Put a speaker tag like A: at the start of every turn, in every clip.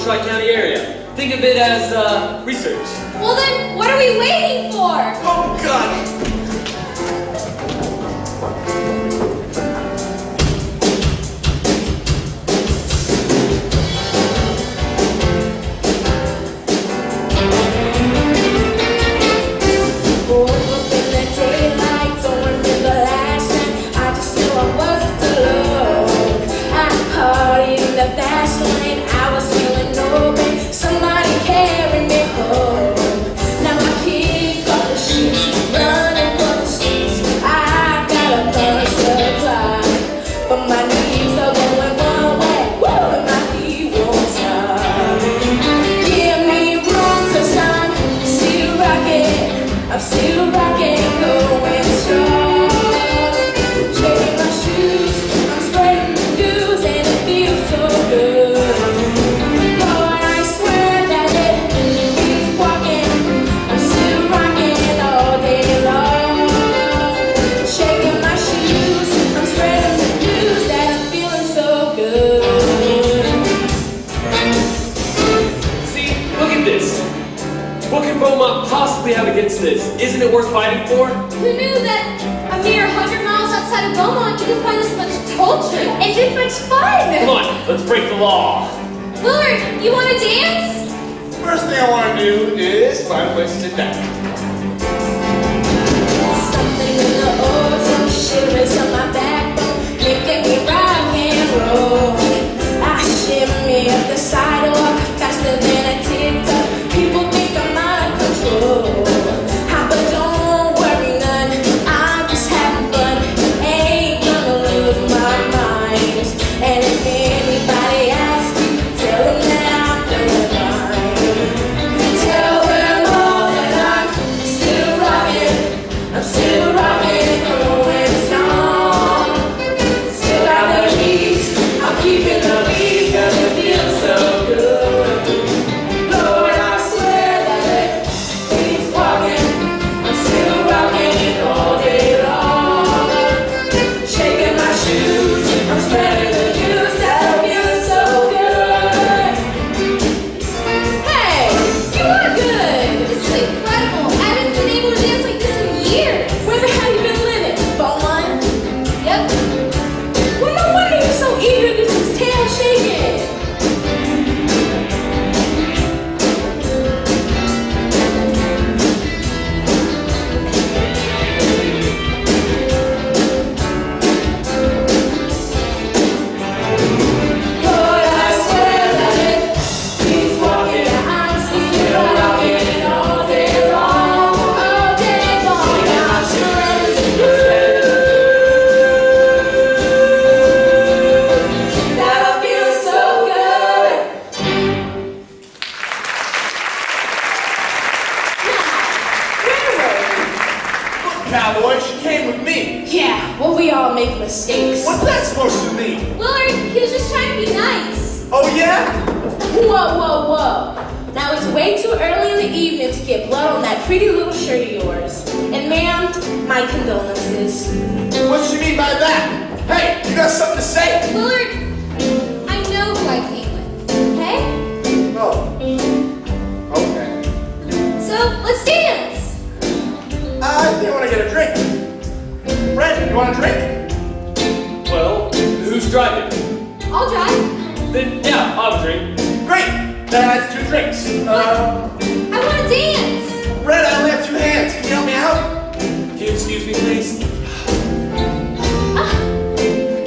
A: Tri-County area. Think of it as research.
B: Well then, what are we waiting for?
C: Oh, God!
A: Have against this? Isn't it worth fighting for?
B: Who knew that a mere 100 miles outside of Beaumont you could find this much culture and this much fun?
A: Come on, let's break the law.
B: Willard, you want to dance?
C: First thing I want to do is find a place to sit down.
D: Something in the ozone shivers on my backbone, making me rock and roll. I shimmy up the sidewalk faster than a TikTok. People think I'm out of control. But don't worry none, I'm just having fun. Ain't gonna lose my mind. And if anybody asks you, tell them that I'm doing fine. Tell them all that I'm still rocking. I'm still rocking, going strong. Still got the keys, I'm keeping the beat, 'cause it feels so good. Lord, I swear that it keeps walking. I'm still rocking all day long. Shaking my shoes, I'm spreading the news that I feel so good. Hey, you are good.
B: This is incredible. I haven't been able to dance like this in years.
D: Where the hell you been living? Beaumont?
B: Yep.
D: Well, no wonder you're so eager to just tail shaking. Lord, I swear that it keeps walking. I'm still rocking all day long, all day long. I'm surrounded with that I feel so good.
C: Look, cowboy, she came with me.
D: Yeah, well, we all make mistakes.
C: What's that supposed to mean?
B: Willard, he was just trying to be nice.
C: Oh, yeah?
D: Whoa, whoa, whoa. Now it's way too early in the evening to get blood on that pretty little shirt of yours. And ma'am, my condolences.
C: What does she mean by that? Hey, you got something to say?
B: Willard, I know who I came with, okay?
C: Oh. Okay.
B: So, let's dance.
C: I think I want to get a drink. Brandon, you want a drink?
A: Well, who's driving?
B: I'll drive.
A: Then, yeah, I'll drink.
C: Great. That's 2 drinks.
B: I want to dance.
C: Brad, I only have 2 hands. Can you help me out?
A: Can you excuse me, please?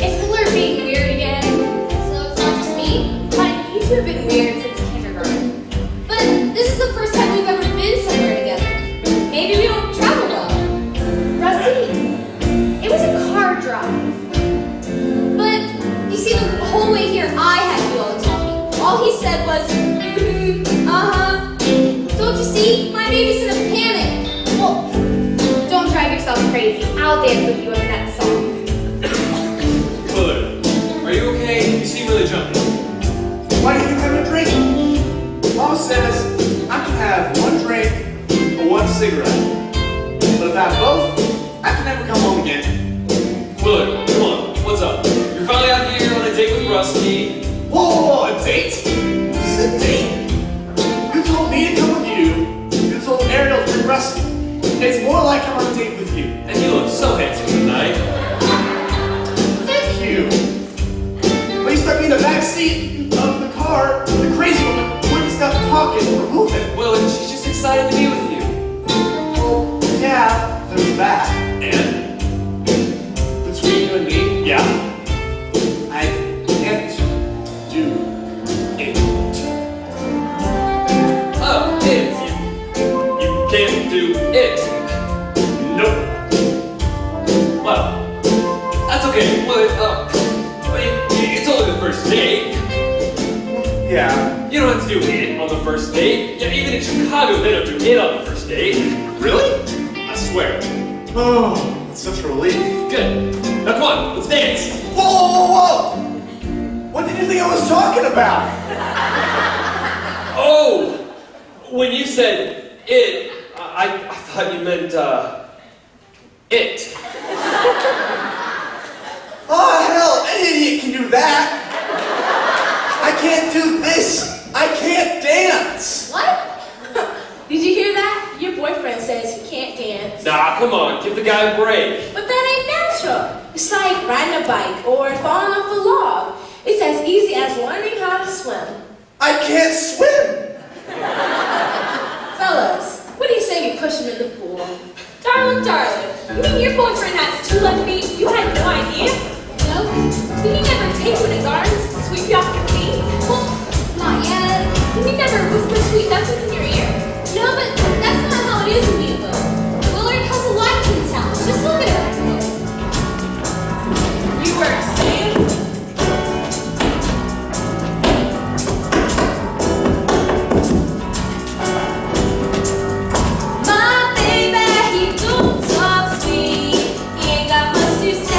B: Is Willard being weird again? So it's not just me?
D: But you two have been weird since kindergarten.
B: But this is the first time we've ever been somewhere together. Maybe we don't travel well.
D: Rusty, it was a car drive.
B: But you see, the whole way here, I had to do all the talking. All he said was, Don't you see? My baby's in a panic.
E: Well, don't drive yourself crazy. I'll dance with you in that song.
A: Willard, are you okay? You seem really jumpy.
C: Why are you having a drink? Mom says I can have 1 drink or 1 cigarette. But if I have both, I can never come home again.
A: Willard, come on, what's up? You're finally out here on a date with Rusty.
C: Whoa, a date? Sit date. You told me to come with you. You told Ariel to bring Rusty. It's more like I'm on a date with you.
A: And you look so handsome tonight.
C: Thank you. But you stuck me in the back seat of the car. The crazy woman wouldn't stop talking or moving.
A: Well, she's just excited to be with you.
C: Well, yeah, there's that.
A: And?
C: Between you and me,
A: Yeah.
C: I can't do it.
A: Oh, it. You can't do it.
C: Nope.
A: Well, that's okay. Well, I mean, it's only the first date.
C: Yeah.
A: You don't have to do it on the first date. Yeah, even in Chicago, they don't do it on the first date.
C: Really?
A: I swear.
C: Oh, that's such a relief.
A: Good. Now come on, let's dance.
C: Whoa, whoa, whoa, whoa! What did you think I was talking about?
A: Oh, when you said it, I thought you meant it.
C: Oh, hell, any idiot can do that. I can't do this. I can't dance.
D: What? Did you hear that? Your boyfriend says he can't dance.
A: Nah, come on, give the guy a break.
D: But that ain't natural. It's like riding a bike or falling off a log. It's as easy as learning how to swim.
C: I can't swim.
D: Fellas, what do you say we push him in the pool?
B: Darling, you mean your boyfriend has 2 left feet? You had no idea? No? Did he never take you in his arms, sweep you off your feet? Well, not yet. Did he never whisper sweet nothings in your ear? No, but that's not how it is in you, though. Willard has a light in his house. Just look at him.
E: You were saying?
B: My baby, he don't talk sweet. He ain't got much to say.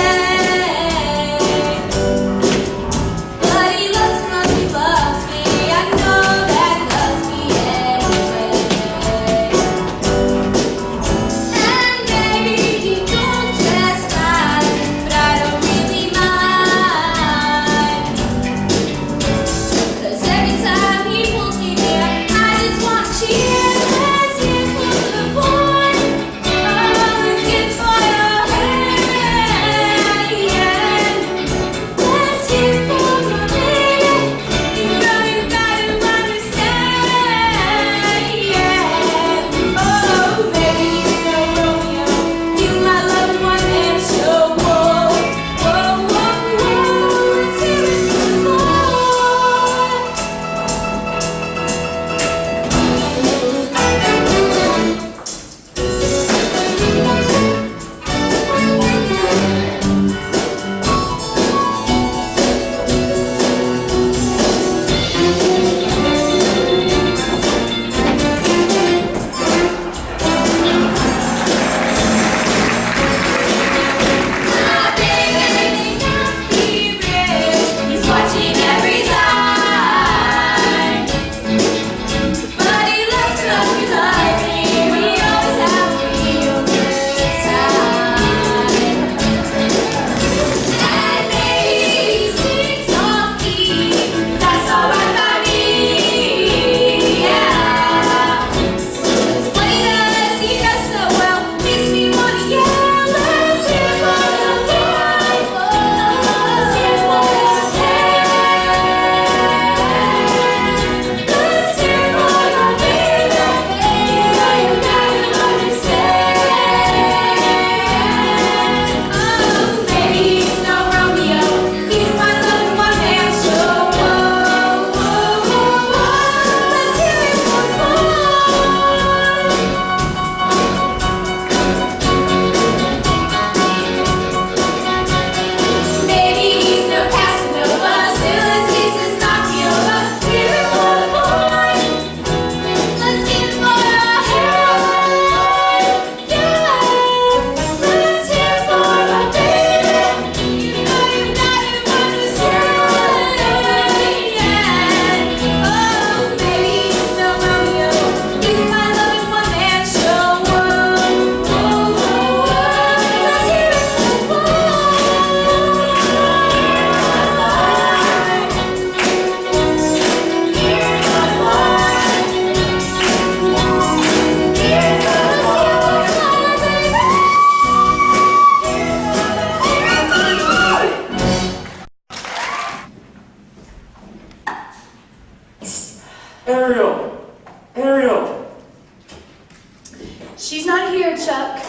D: She's not here, Chuck.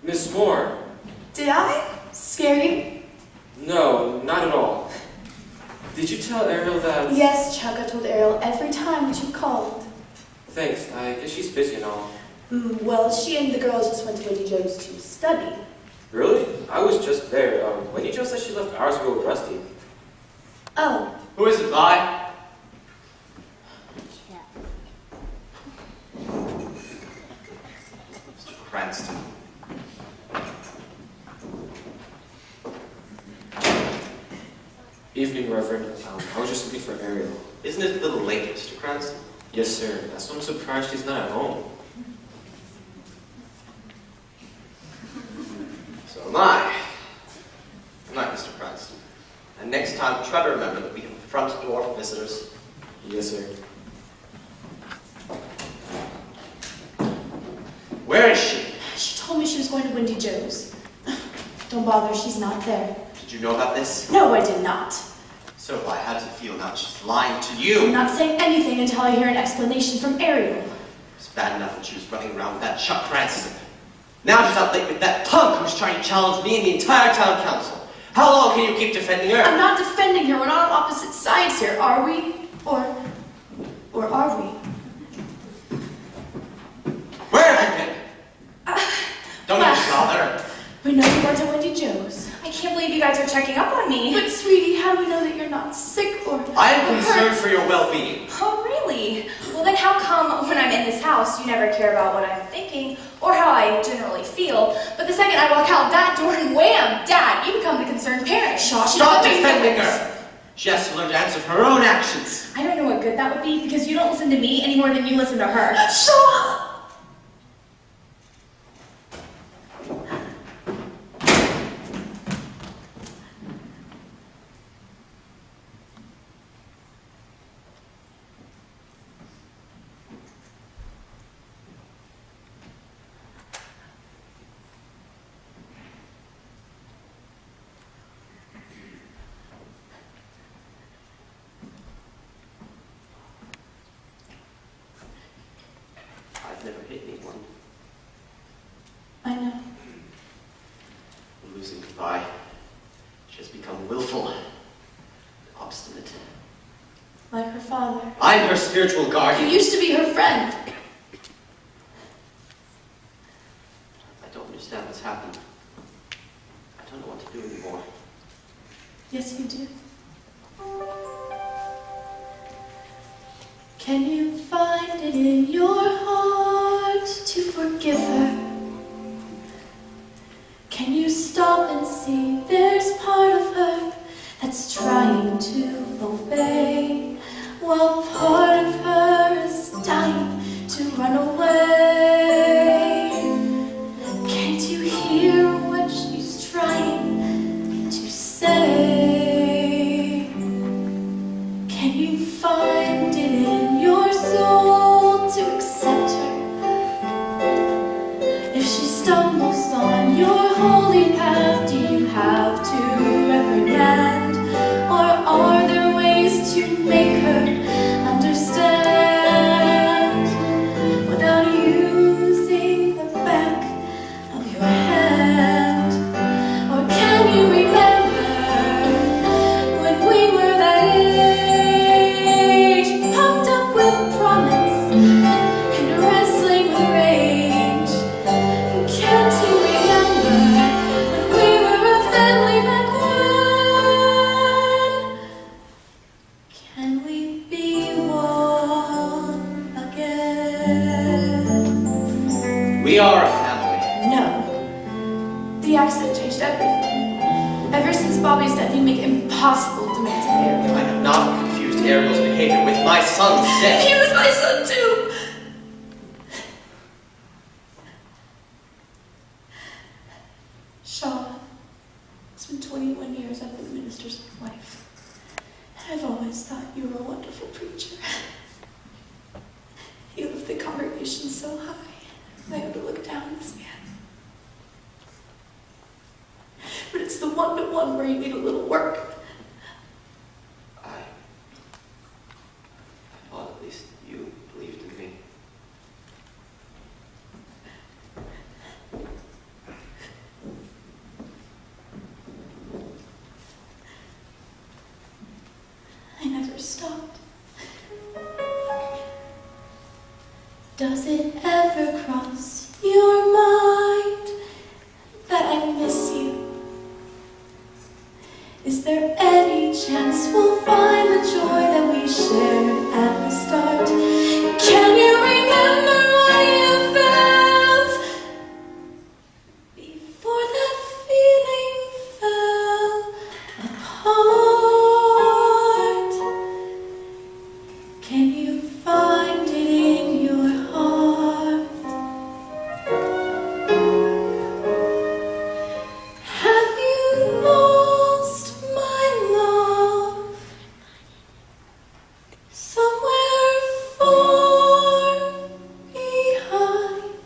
F: Miss Moore.
D: Did I scare you?
F: No, not at all. Did you tell Ariel that...
D: Yes, Chuck, I told Ariel every time that you called.
F: Thanks, I guess she's busy and all.
D: Well, she and the girls just went to Wendy Joe's to study.
F: Really? I was just there. Wendy Jo said she left hours ago with Rusty.
D: Oh.
C: Who is it, Vi? Mr. Cranston.
F: Evening, Reverend. I was just looking for Ariel.
C: Isn't it a little late, Mr. Cranston?
F: Yes, sir. That's why I'm surprised she's not at home.
C: So am I. Good night, Mr. Cranston. And next time, try to remember that we have a front door for visitors.
F: Yes, sir.
C: Where is she?
D: She told me she was going to Wendy Joe's. Don't bother, she's not there.
C: Did you know about this?
D: No, I did not.
C: So why? How does it feel now that she's lying to
D: I'm
C: you?
D: not saying anything until I hear an explanation from Ariel.
C: It's bad enough that she was running around with that Chuck Cranston. Now she's out late with that punk who's trying to challenge me and the entire town council. How long can you keep defending her?
D: I'm not defending her. We're not on opposite sides here, are we? Or are we?
C: Where have you been? Don't even bother.
D: We know you went to Wendy Joe's.
E: I can't believe you guys are checking up on me.
D: But sweetie, how do we know that you're not sick or
C: I am
D: or
C: concerned
D: hurt?
C: for your well-being.
E: Oh, really? Well, then how come when I'm in this house, you never care about what I'm thinking or how I generally feel, but the second I walk out that door and wham, Dad, you become the concerned parent.
D: Shaw, she
C: Stop
D: doesn't
C: defending
D: know.
C: her. She has to learn to answer for her own actions.
E: I don't know what good that would be because you don't listen to me any more than you listen to her.
D: Shaw!
C: I've never hit anyone.
D: I know.
C: Losing Vi. She has become willful, obstinate.
D: Like her father.
C: I'm her spiritual
D: You
C: guardian.
D: used to be her friend.
C: I don't understand what's happened. I don't know what to do anymore.
D: Yes, you do. Can you find it in your heart to forgive her? Can you stop and see there's part of her that's trying to obey, while part of her is dying to run away? Can't you hear what she's trying to say? Can you find it in your soul to accept her? If she stumbles on your holy path, do you have to reprimand? Or are there ways to make her understand without using the back of your hand? Or can you remember when we were that age, pumped up with promise and wrestling with rage? Can't you remember when we were a family back when? Can we be one again?
C: We are a family.
D: No. The accident changed everything. Ever since Bobby's death, you make it impossible to maintain Ariel.
C: I have not confused Ariel's behavior with my son's death.
D: He was my son too. Shaw, it's been 21 years I've been a minister's wife. I've always thought you were a wonderful preacher. You lift the congregation so high, I have to look down and see it. But it's the one-to-one where you need a little work.
C: I thought at least you believed in me.
D: Does it ever cross your mind that I miss you? Is there any chance we'll find the joy that we shared at the start? Can you remember what you felt before that feeling fell apart? Can you find it in your heart? Have you lost my love somewhere far behind?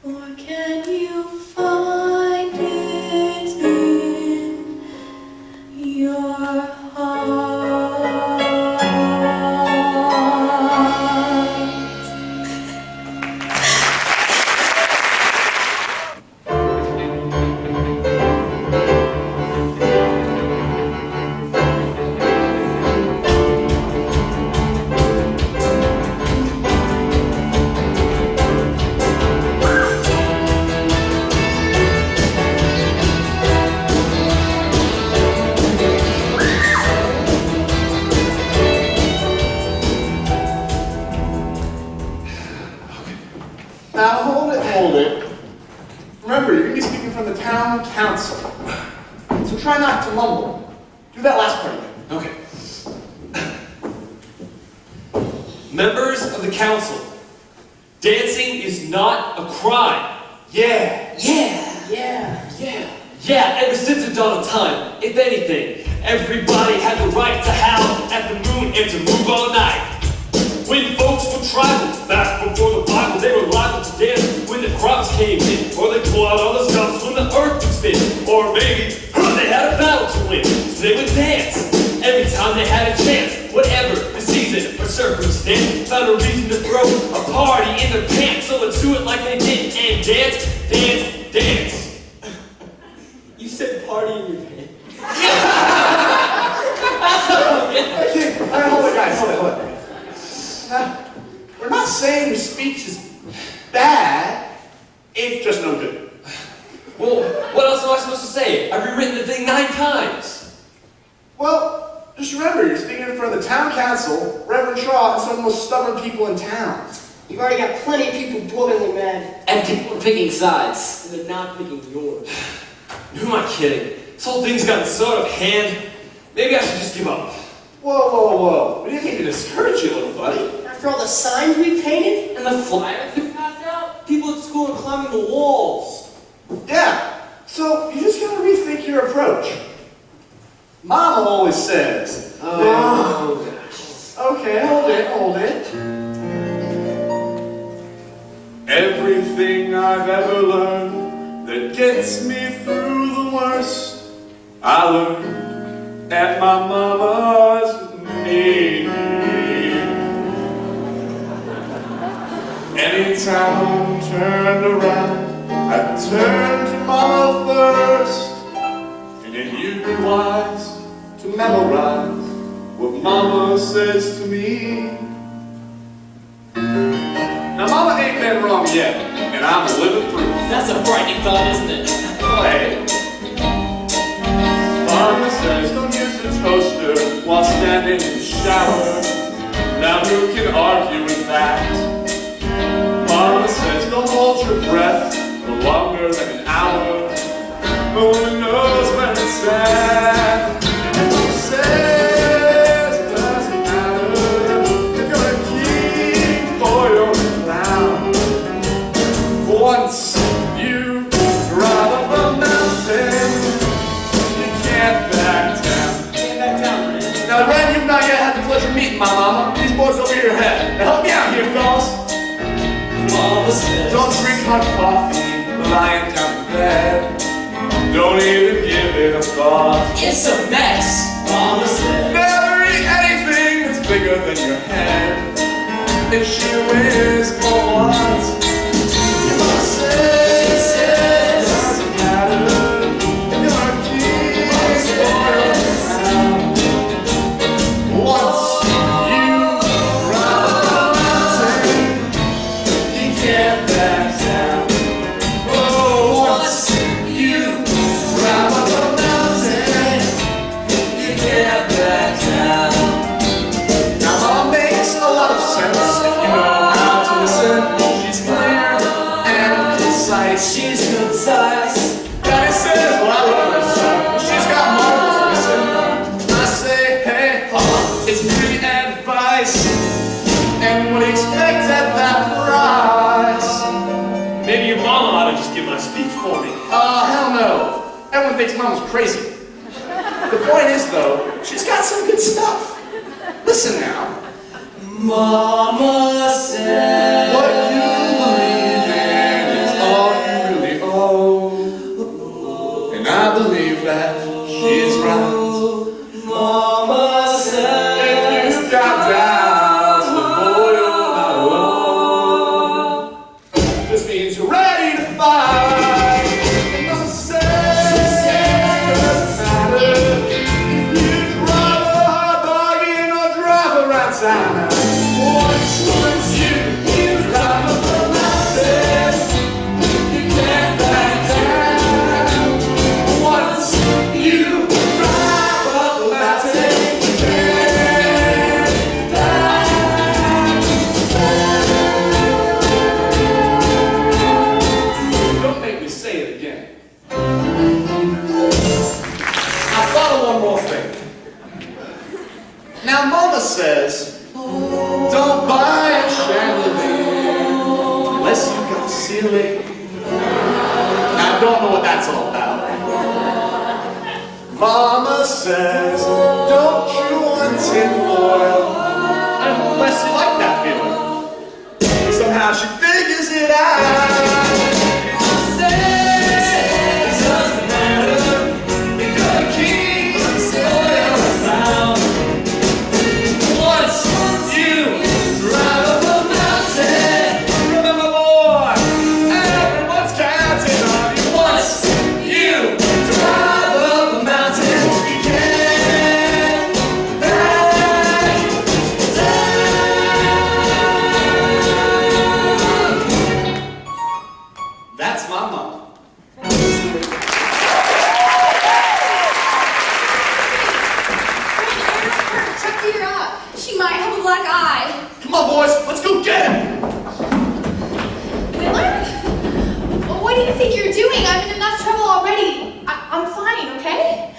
D: Or can you find it in your heart?
C: Now hold it. Remember, you're going to be speaking from the town council. So try not to mumble. Do that last part again.
A: Okay. Members of the council, dancing is not a crime.
C: Yeah.
A: Yeah, ever since the dawn of time, if anything, everybody had the right to howl at the moon and to move all night. When folks were tribal, back before the Bible, they were liable to dance when the crops came in, or they pull out all the stops when the earth would spin, or maybe they had a battle to win, so they would dance every time they had a chance. Whatever the season or circumstance, found a reason to throw a party in their pants. So let's do it like they did and dance, dance, dance.
F: You said party in your pants.
C: Okay, all right, hold it, guys. Hold it. We're not saying your speech is bad. It's just no good.
A: Well, what else am I supposed to say? I've rewritten the thing 9 times.
C: Well, just remember, you're speaking in front of the town council, Reverend Shaw, and some of the most stubborn people in town.
G: You've already got plenty of people boiling mad.
H: And people are picking sides.
G: And they're not picking yours.
A: Who am I kidding? This whole thing's gotten so out of hand. Maybe I should just give up.
C: Whoa. We didn't mean to discourage you, little buddy.
G: After all the signs we painted,
H: And the flyers you passed out? People at school are climbing the walls.
C: Yeah, so you just gotta rethink your approach. Mama always says,
H: Oh, gosh.
C: okay, hold it. Everything I've ever learned that gets me through the worst, I learned at my mama's knee. Anytime I'm turned around, I turn to Mama first. And if you'd be wise to memorize what Mama says to me. Now Mama ain't been wrong yet, and I'm living proof.
H: That's a frightening thought, isn't it?
C: Hey. Mama says don't use the toaster while standing in the shower. Now who can argue with that? Mama says don't hold your breath for longer than an hour. But who knows when it's sad? And she says it doesn't matter if you're a king or you're a clown. Once you drive up a mountain, you can't back down. Now, Ren, you've not yet had the pleasure of meeting my mama. These boys over your head. Now help me out here, fellas.
H: Mama says.
C: Don't drink hot coffee lying down in bed. Don't even give it a thought.
H: It's a mess, Mama says.
C: Never eat anything that's bigger than your head. And she weighs for what? Mama says, doesn't matter if you're a king or a clown. Once you run a mountain,
A: like she's hypnotized.
C: Daddy says, well, I love her son. She's got marbles missing. I say, hey, it's free advice. And what do you expect at that price?
A: Maybe your mama ought to just give my speech for me.
C: Hell no. Everyone thinks Mama's crazy. The point is, though, she's got some good stuff. Listen now.
H: Mama said.
C: What you believe in is all you really owe. And I believe that she's right.
H: Mama said.
C: If you got doubts, the boy you're not alone. This means you're ready to fight. And Mama says, doesn't matter if you drive a hard bargain or drive a right side. Once you drive up the mountain, you can't back down. Once you drive up the mountain, you can't back down. Don't make me say it again. I thought of one more thing. Now, Mama says, don't buy a chandelier unless you've got a ceiling. I don't know what that's all about. Mama says, don't chew on tinfoil unless you like that feeling. Somehow she figures it out. Says, doesn't matter, because the king's soil sound. Once you drive up a mountain, remember boy, everyone's counting on you. Once you drive up a mountain, you can't back down. That's my mom.
E: Check her up. She might have a black eye.
C: Come on, boys, let's go get him.
E: Willard? Well, what do you think you're doing? I'm in enough trouble already. I'm fine, okay?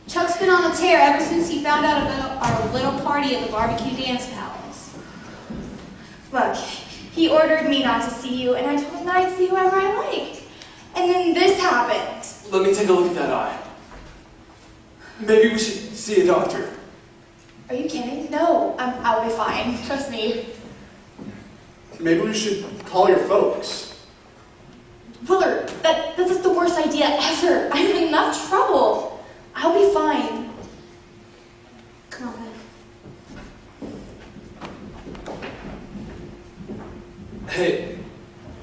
E: Chuck's been on a tear ever since he found out about our little party at the barbecue dance palace. Look, he ordered me not to see you, and I told him that I'd see whoever I liked. And then this happened.
A: Let me take a look at that eye. Maybe we should see a doctor.
E: Are you kidding? No, I'll be fine. Trust me.
C: Maybe we should call your folks.
E: Willard, that's like the worst idea ever. I'm in enough trouble. I'll be fine. Come on, Beth.
A: Hey,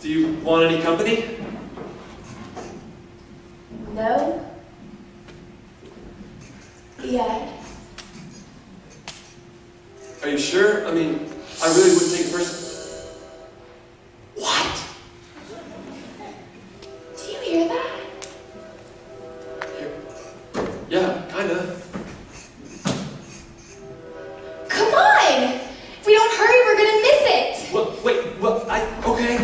A: do you want any company?
E: No? Yeah.
A: Are you sure? I mean, I really wouldn't take it personally.
E: What? Do you hear that?
A: Yeah, kinda.
E: Come on! If we don't hurry, we're gonna miss it!
A: What? Wait, what? Okay.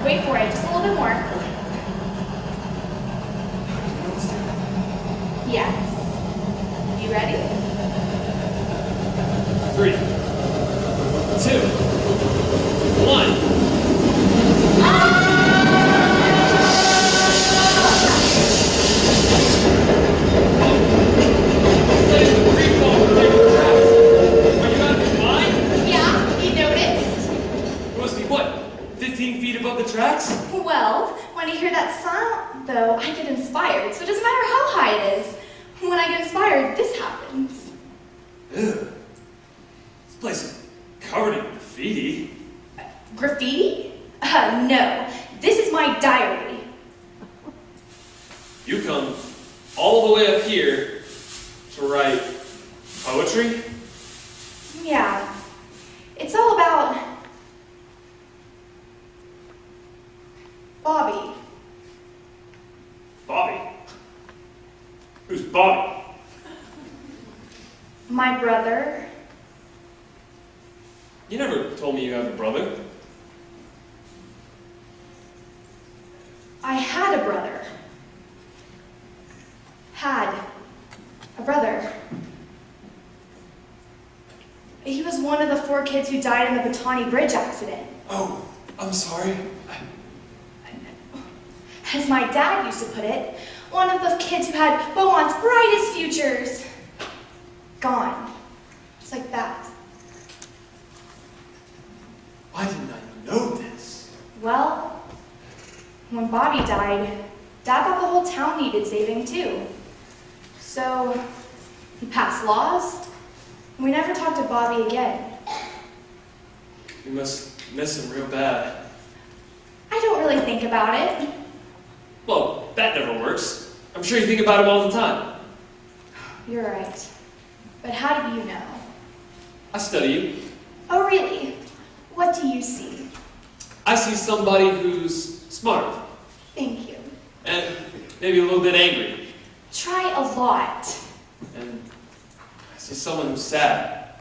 E: Wait for it, just a little bit more. Yes. You ready?
A: 3, 2, 1.
E: Yeah, you noticed?
A: It must be what? 15 feet above above the tracks?
E: Well, when I hear that sound, though, I get inspired. So it doesn't matter how high it is. When I get inspired, this happens.
A: Ew. This place is covered in graffiti.
E: Graffiti? No. This is my diary.
A: You come all the way up here to write poetry?
E: Yeah. It's all about Bobby.
A: Bobby? Who's Bobby?
E: My brother.
A: You never told me you have a brother.
E: I had a brother. Had a brother. He was one of the 4 kids who died in the Batani Bridge accident.
A: Oh, I'm sorry.
E: As my dad used to put it, one of the kids who had Beaumont's brightest futures. Gone. Just like that.
A: Why didn't I know this?
E: Well, when Bobby died, Dad thought the whole town needed saving too. So, he passed laws, and we never talked to Bobby again.
A: You must miss him real bad.
E: I don't really think about it.
A: Well, that never works. I'm sure you think about him all the time.
E: You're right. But how do you know?
A: I study you.
E: Oh, really? What do you see?
A: I see somebody who's smart
E: Thank you.
A: and maybe a little bit angry.
E: Try a lot.
A: And I see someone who's sad.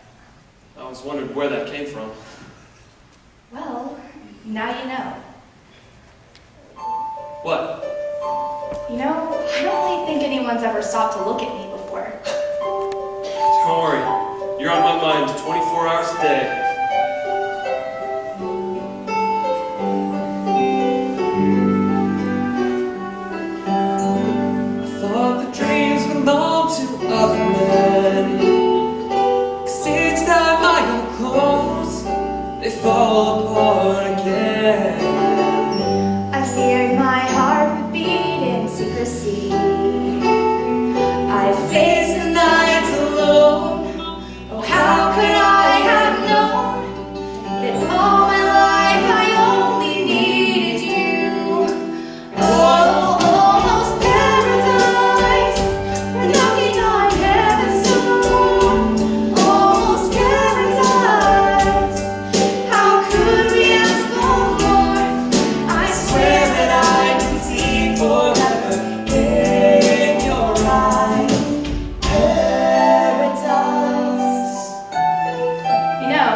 A: I always wondered where that came from.
E: Well, now you know.
A: What?
E: You know, I don't really think anyone's ever stopped to look at me before.
A: Don't worry. You're on my mind 24 hours a day. I thought the dreams belonged to other men. 'Cause each time I get close, they fall apart again.
E: I feared my heart would beat in secrecy. I faced the nights alone. Oh, how could I have known that all my life I only needed you? Oh, almost paradise. We're knocking on heaven's door. Almost paradise. How could we ask for more? I swear that I can see forever in your eyes. Paradise. You know,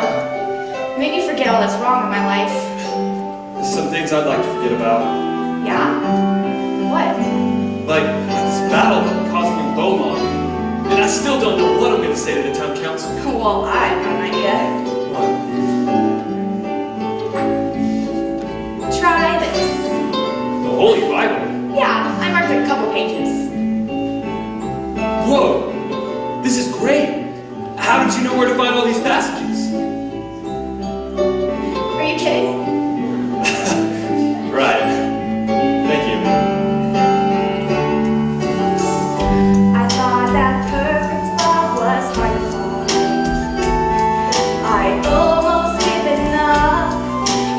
E: you make me forget all that's wrong in my life.
A: There's some things I'd like to forget about.
E: Yeah? What?
A: Like this battle that caused me Beaumont. And I still don't know what I'm going to say to the town council.
E: Well, I've got an idea.
A: What?
E: Try this.
A: The Holy Bible?
E: Yeah, I marked a couple pages.
A: Whoa! This is great! How did you know where to find all these passages?
E: Are you kidding?
A: Right. Thank you.
E: I thought that perfect love was hard to find. I'd almost given up.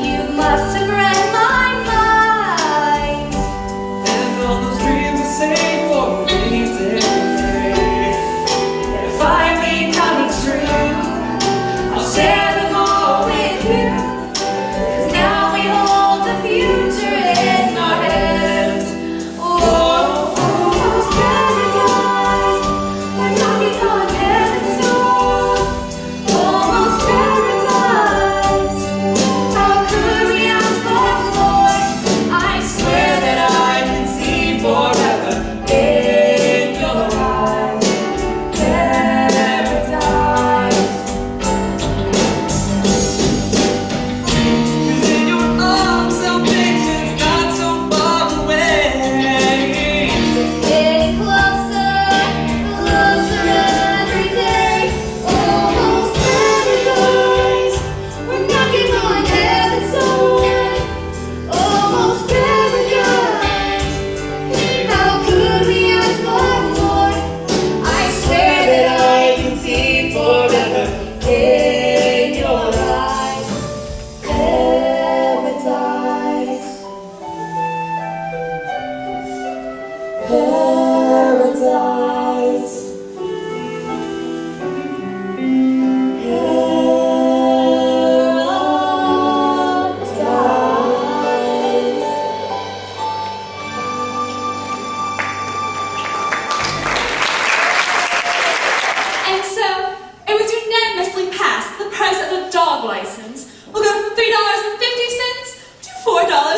E: You must have read my mind.
A: And all those dreams I saved for me today.
E: They're finally coming true.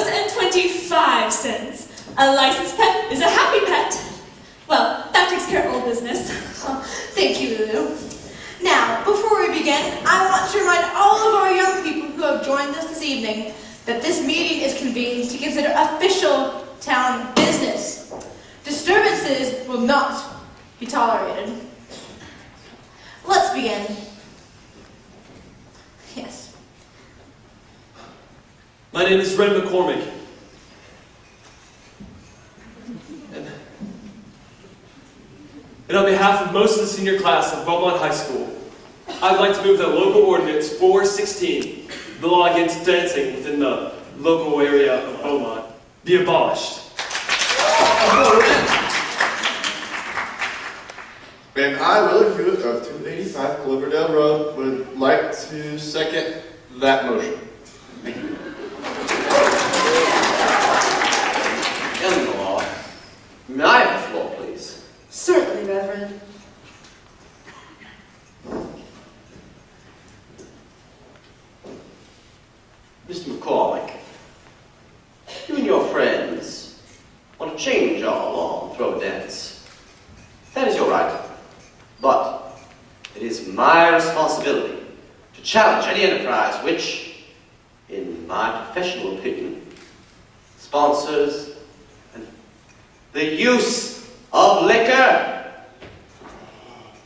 B: $2.25. A licensed pet is a happy pet. Well, that takes care of all business.
I: Thank you, Lulu. Now, before we begin, I want to remind all of our young people who have joined us this evening that this meeting is convened to consider official town business. Disturbances will not be tolerated. Let's begin. Yes.
A: My name is Red McCormick. And on behalf of most of the senior class of Beaumont High School, I'd like to move that local ordinance 416, the law against dancing within the local area of Beaumont, be abolished.
C: And I, Willie Hewitt of 285 Cloverdale Road, would like to second that motion.
J: Young law, may I have the floor, please?
I: Certainly, Reverend.
J: Mr. McCormick, you and your friends want to change our law and throw a dance. That is your right. But it is my responsibility to challenge any enterprise which, in my professional opinion, sponsors the use of liquor,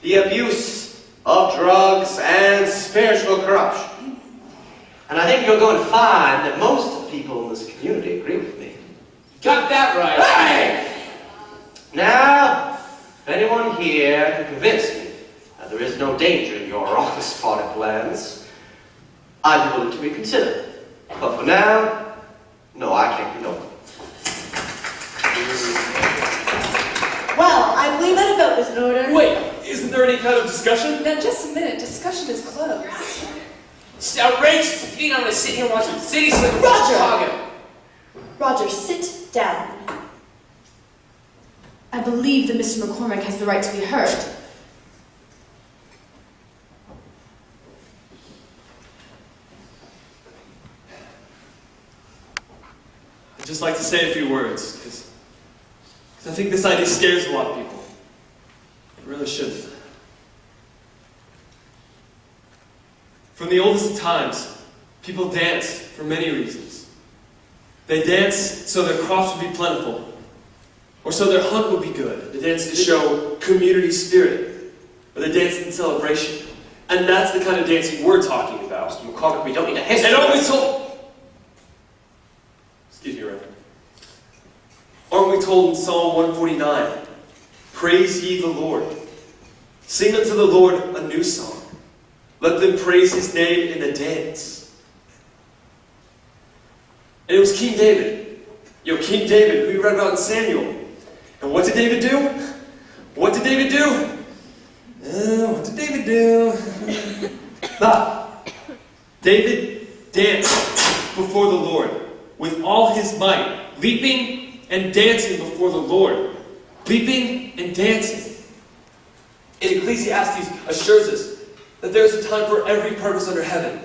J: the abuse of drugs, and spiritual corruption. And I think you're going to find that most of the people in this community agree with me.
H: Got that right.
J: Hey! Now, if anyone here can convince me that there is no danger in your raucous party plans, I'd be willing to reconsider. But for now, no, I can't be no.
I: Well, I believe that a vote is in order.
A: Wait, isn't there any kind of discussion?
K: Now, just a minute. Discussion is closed.
H: It's outrageous if you don't want to sit here watching City Slickers in
I: Roger!
H: Chicago.
I: Roger, sit down. I believe that Mr. McCormick has the right to be heard.
A: I'd just like to say a few words, because I think this idea scares a lot of people. It really shouldn't. From the oldest of times, people danced for many reasons. They danced so their crops would be plentiful, or so their hunt would be good. They danced to show community spirit, or they danced in celebration. And that's the kind of dancing we're talking about.
J: Mr. McCormick, we don't need a history.
A: And aren't we told... Excuse me, Reverend. Aren't we told in Psalm 149, praise ye the Lord. Sing unto the Lord a new song. Let them praise his name in the dance. And it was King David. King David, who we read about in Samuel. And what did David do? What did David do? What did David do? David danced before the Lord with all his might, leaping and dancing before the Lord. Leaping and dancing. And Ecclesiastes assures us that there is a time for every purpose under heaven.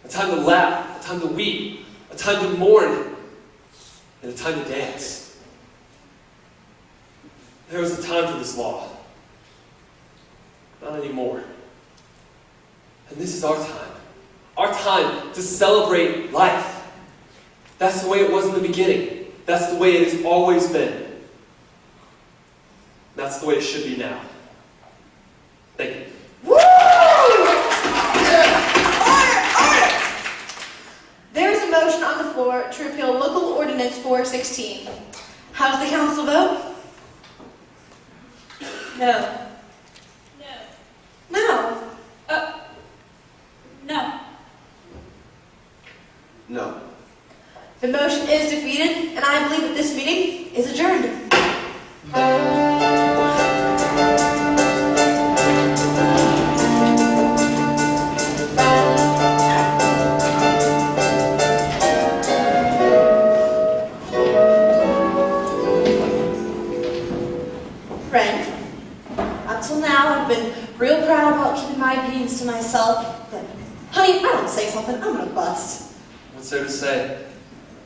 A: A time to laugh, a time to weep, a time to mourn, and a time to dance. There was a time for this law. Not anymore. And this is our time. Our time to celebrate life. That's the way it was in the beginning. That's the way it has always been. That's the way it should be now. Thank you.
I: Woo! Order! There is a motion on the floor to repeal Local Ordinance 416. How does the council vote? No.
B: No.
I: No.
B: No.
J: No.
I: The motion is defeated, and I believe that this meeting is adjourned. Friend, up till now I've been real proud about keeping my opinions to myself, but honey, if I don't say something, I'm gonna bust.
A: What's there to say?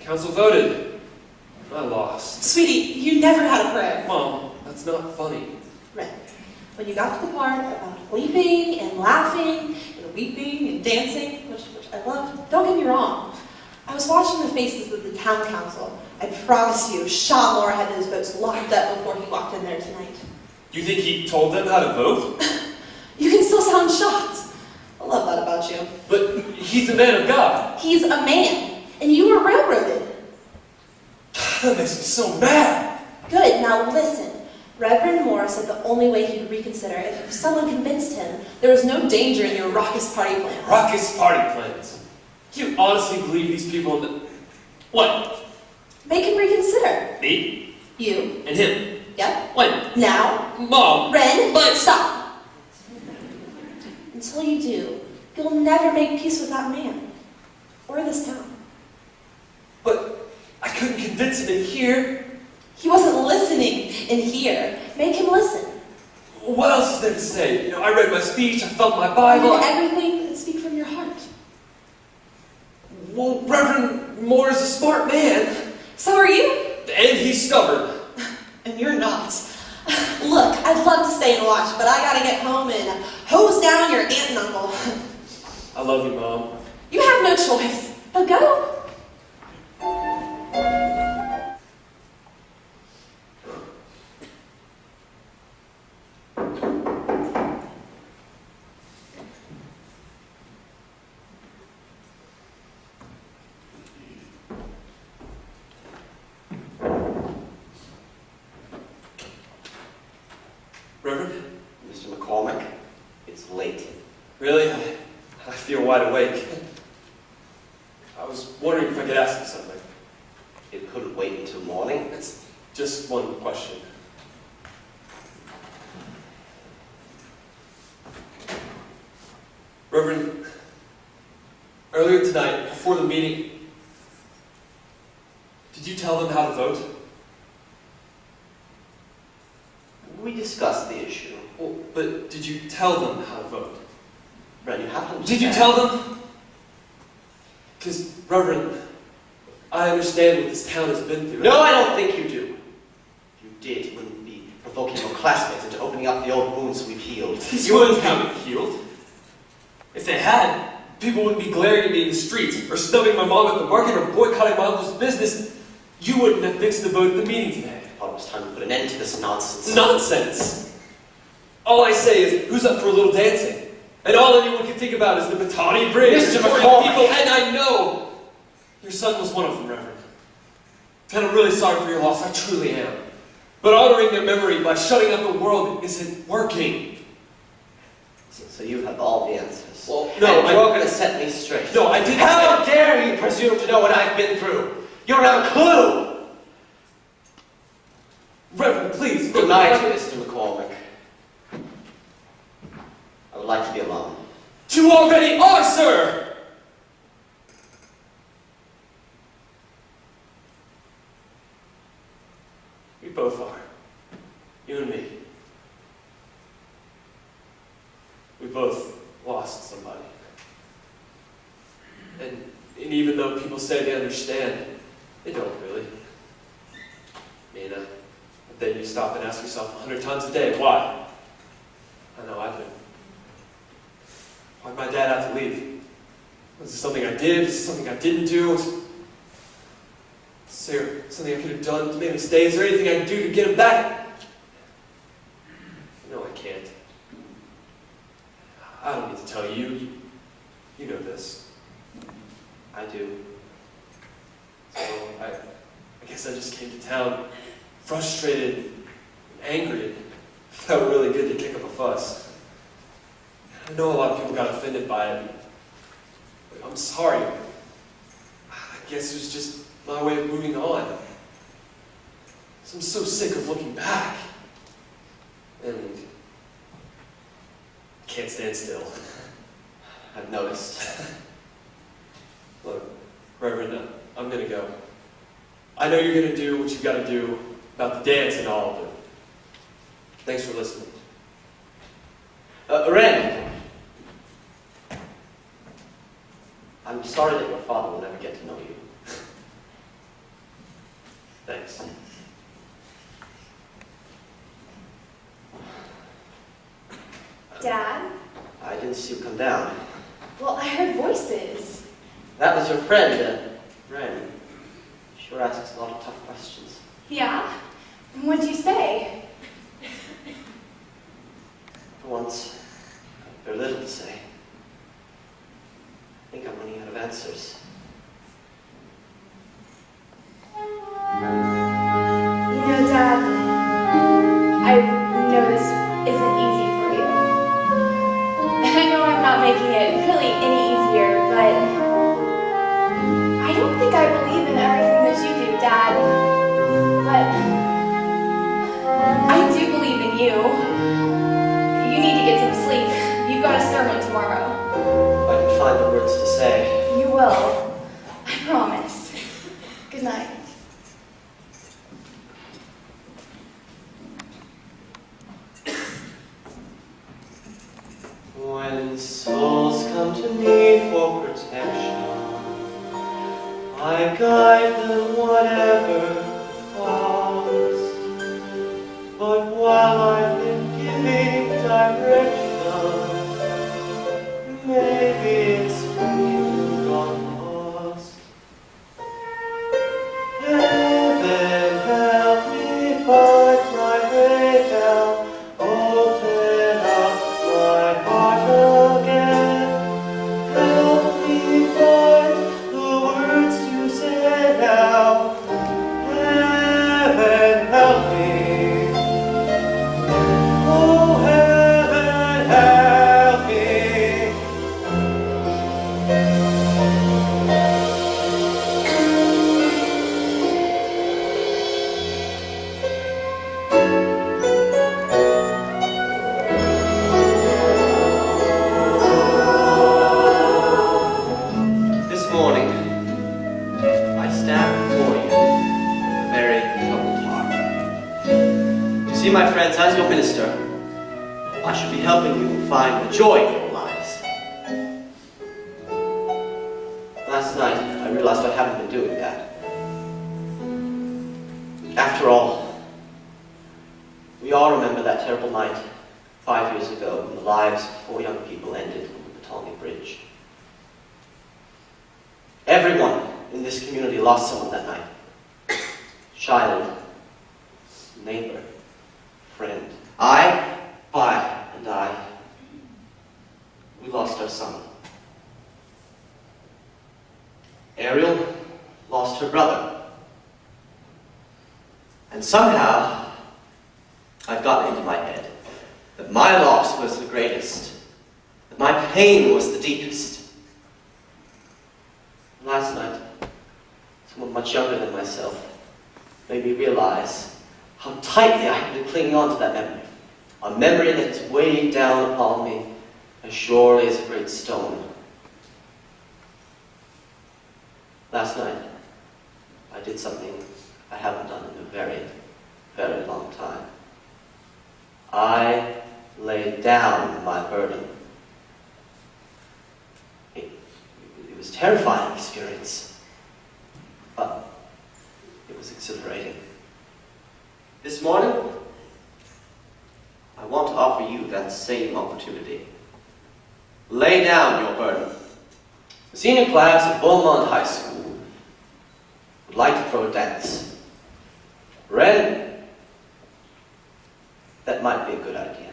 A: Council voted. I lost.
K: Sweetie, you never had a prayer.
A: Mom, that's not funny.
K: Right. When you got to the part about leaping and laughing and weeping and dancing, which I loved, don't get me wrong. I was watching the faces of the town council. I promise you, Sean Moore had his votes locked up before he walked in there tonight.
A: You think he told them how to vote?
K: You can still sound shocked. I love that about you.
A: But he's a man of God.
K: He's a man, and you were railroaded.
A: That makes me so mad.
K: Good, now listen. Reverend Moore said the only way he'd reconsider if someone convinced him there was no danger in your raucous party plans.
A: Raucous party plans? Do you honestly believe these people in the... What?
K: Make him reconsider.
A: Me?
K: You.
A: And him?
K: Yep.
A: When?
K: Now.
A: Mom.
K: Ren, but stop. Until you do, you'll never make peace with that man. Or this town.
A: But I couldn't convince him in here.
K: He wasn't listening in here. Make him listen.
A: What else is there to say? You know, I read my speech, I felt my Bible.
K: Do everything and speak from your heart.
A: Well, Reverend Moore is a smart man.
K: So are you?
A: And he's stubborn.
K: And you're not. Look, I'd love to stay and watch, but I gotta get home and hose down your aunt and uncle.
A: I love you, Mom.
K: You have no choice. But go.
A: Reverend?
J: Mr. McCormick, it's late.
A: Really? I feel wide awake. I was wondering if I could ask you something.
J: It couldn't wait until morning.
A: It's just one question. Reverend, earlier tonight, before the meeting, did you tell them how to vote?
J: We discussed the issue.
A: Well, but did you tell them how to vote?
J: Ren, you have to understand.
A: Did you tell them? Because, Reverend, I understand what this town has been through.
J: No, I don't think you do. If you did, you wouldn't be provoking your classmates into opening up the old wounds we've healed.
A: These wounds haven't healed. If they had, people wouldn't be glaring at me in the streets, or snubbing my mom at the market, or boycotting my uncle's business. You wouldn't have fixed the vote at the meeting today.
J: I thought it was time to put an end to this nonsense.
A: Nonsense! All I say is, who's up for a little dancing? And all anyone can think about is the Batani Bridge,
J: Mr.
A: the
J: McCormick.
A: people, and I know your son was one of them, Reverend. And I'm really sorry for your loss, I truly am. But honoring their memory by shutting up the world isn't working.
J: So you have all the answers.
A: Well, no,
J: and you're going to set me straight.
A: No, I didn't
J: How
A: say...
J: dare you presume to know what I've been through? You don't have a clue!
A: Reverend, please.
J: Good night, Mr. McCormick. I would like to be alone.
A: You already are, sir! We both are. You and me. We both lost somebody. And even though people say they understand, they don't really. Mina, but then you stop and ask yourself 100 times a day, why? I know I do. Why'd my dad have to leave? Was it something I did? Was it something I didn't do? Is there something I could have done to make him stay? Is there anything I can do to get him back? No, I can't. I don't need to tell you. You know this.
J: I do.
A: So I guess I just came to town frustrated and angry. It felt really good to kick up a fuss. I know a lot of people got offended by it. I'm sorry. I guess it was just my way of moving on. I'm so sick of looking back. And can't stand still.
J: I've noticed.
A: Look, Reverend, I'm gonna go. I know you're gonna do what you've got to do about the dance and all of it. Thanks for listening.
J: Ren! I'm sorry that your father will never get to know you. Thanks.
E: Dad?
J: I didn't see you come down.
E: Well, I heard voices.
J: That was your friend, Ren. Sure asks a lot of tough questions.
E: Yeah? And what'd you say?
J: For once, I've very little to say. I think I'm running out of answers.
E: You know, Dad, I know this isn't easy for you. And I know I'm not making it really any easier, but I don't think I believe in everything that you do, Dad. But I do believe in you. You need to get some sleep. You've got a sermon tomorrow.
J: If I can find the words to say.
E: You will. I promise. Good night.
J: When souls come to me for protection, I guide them whatever the cause. But while I've been giving direction, maybe it's been gone lost. Heaven help me find my way down. Open up my heart again. Help me find the words to say now. Heaven help me. Oh, heaven help me. This morning, I stand before you with a very troubled heart. You see, my friends, as your minister, I should be helping you find the joy in your lives. Last night, I realized I haven't been doing that. After all, we all remember that terrible night 5 years ago when the lives of 4 young people ended on the Potomac Bridge. Everyone in this community lost someone that night. Child, neighbor, friend. I, we lost our son. Ariel lost her brother. And somehow, I've gotten into my head that my loss was the greatest, that my pain was the deepest. Last night, someone much younger than myself made me realize how tightly I had been clinging on to that memory. A memory that's weighed down upon me as surely as a great stone. Last night, I did something I haven't done in a very, very long time. I laid down my burden. It was a terrifying experience, but it was exhilarating. This morning, I want to offer you that same opportunity. Lay down your burden. The senior class at Beaumont High School would like to throw a dance. Ren, that might be a good idea.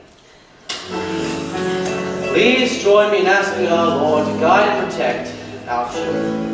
J: Please join me in asking our Lord to guide and protect our children.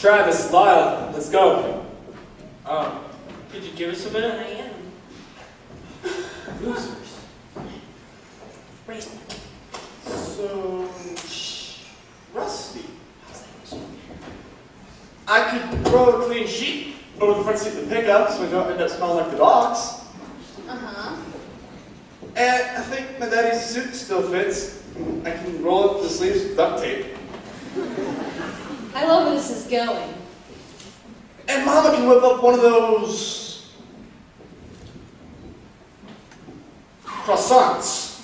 H: Travis, Lyle, let's go. Could you give us a minute?
K: I am.
H: Losers.
K: Raise me.
C: So, Rusty. I could throw a clean sheet over the front seat of the pickup so we don't end up smelling like the dogs.
B: Uh-huh.
C: And I think my daddy's suit still fits. I can roll up the sleeves with duct tape.
B: I love where this is going.
C: And Mama can whip up one of those croissants.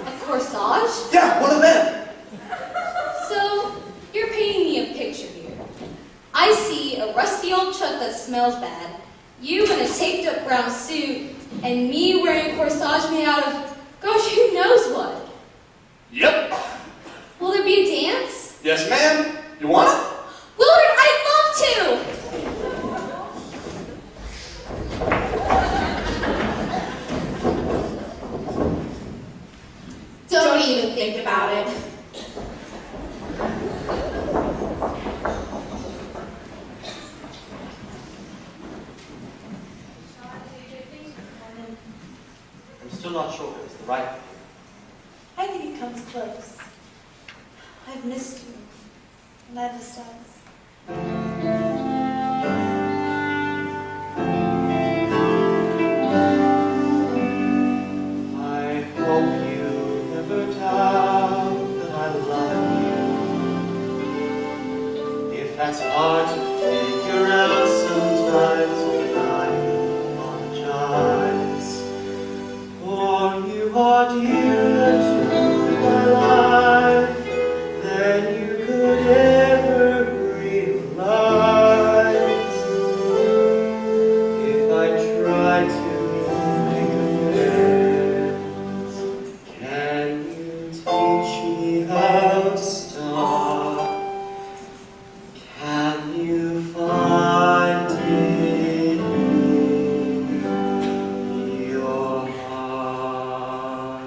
B: A corsage?
C: Yeah, one of them.
B: So, you're painting me a picture here. I see a rusty old truck that smells bad, you in a taped up brown suit, and me wearing a corsage made out of, gosh, who knows what.
C: Yep.
B: Will there be a dance?
C: Yes, ma'am. You want it?
B: Willard, I'd love to!
E: Don't even think about it.
J: I'm still not sure it's the right thing.
K: I think it comes close. I've missed you, and I've missed us.
J: I hope you never doubt that I love you. If that's hard to figure out sometimes, then I apologize. For you are dearer to my life than you could ever realize. If I tried to make amends, can you teach me how to stop? Can you find it in your heart?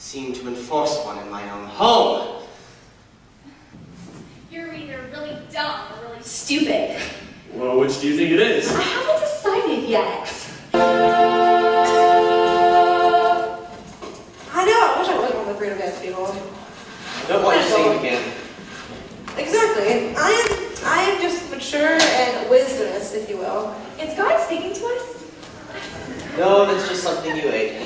J: seem to enforce one in my own home.
B: You're either really dumb or really stupid.
A: Well, which do you think it is?
B: I haven't decided yet.
K: I know, I wish I wasn't one of the freedom dance people.
J: I don't want you saying again.
K: Exactly. I am just mature and wisdomous, if you will.
B: Is God speaking to us?
J: No, that's just something you ate.